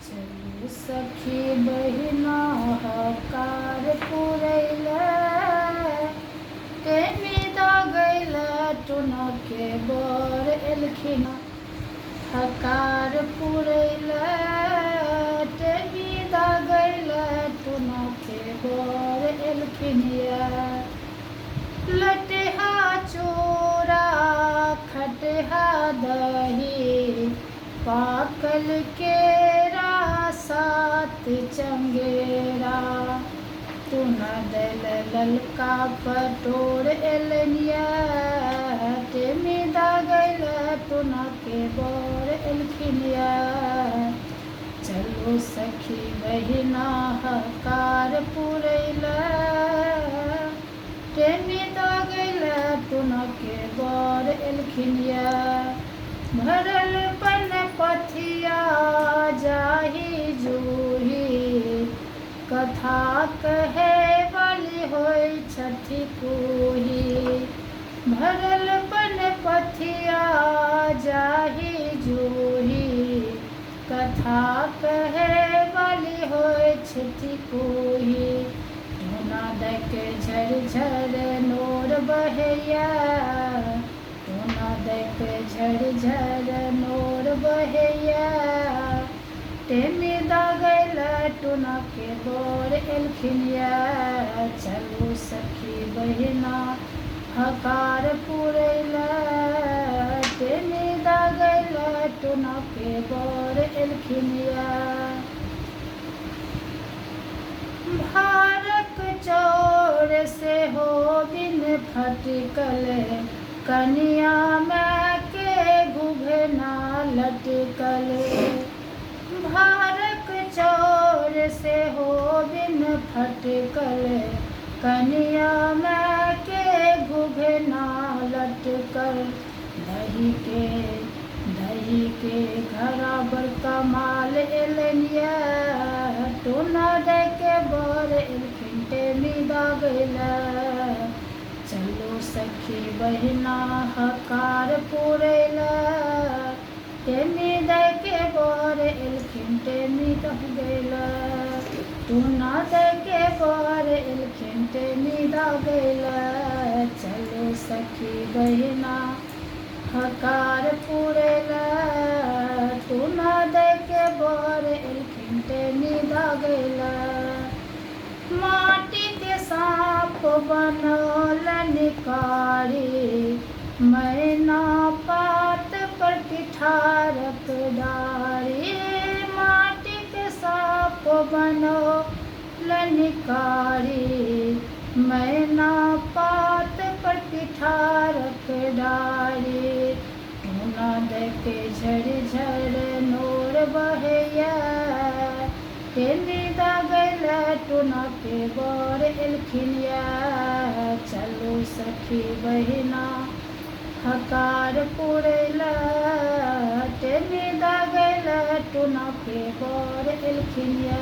चलू सखी बहिना हकार पुरैले टेमी दागैले टुना के बर एलखिन हकार पुरैले टेमी दागैले टुना के बर एलखिन लटेहा चोरा खटेहा दही पाकल केरा सात चंगेरा तुना दल ललका पटोर एलनिया टेमी दागैल तुना के बर एलखिनिया चलो सखी बहिना हकार पुरैले टेमी दागैल तुना के बर एलखिनिया भरल पन पथिया जाही जूही कथा कहे वाली होय छठी कोही भरल पन पथिया जाही जूही कथा कहे वाली होय छठी कोही ढूना देख झरझर नोर बहैया टोना देख झरझर नोर बहैया टेमी दागैल टोना के बर एलखिनिया चलू सखी बहिना हकार पुरैले टेमी दागैल टोना के बर एलखिनिया भारक चौर से हो बिन फटकल कनिया में के घुघना लटकल भारक चौर से हो बिन फटकल कनिया में के घुघना लटकल दही के घरा बर कमाल एलनिया टोना दे के बर एलखिन टेमी दागैल चलो सखी बहिना हकार पुरैले टेमी दे के बर एलखिन टेमी दागैल टोना दे के बर एलखिन टेमी दागैल चलो सखी बहिना हकार पुरैले टोना दे के बर एलखिन टेमी दागैल माटी के सांप बनल निकारी मैना पात पर पिठारक डारी माटी के सांप बनल निकारी मैना पात पर पिठारक डारी टोना देख झरझर नोर बहैया टेमी दागैल टोना के बर एलखिनिया चलो सखी बहिना हकार पुरैले टेमी दागैल टोना के बर एलखिनिया।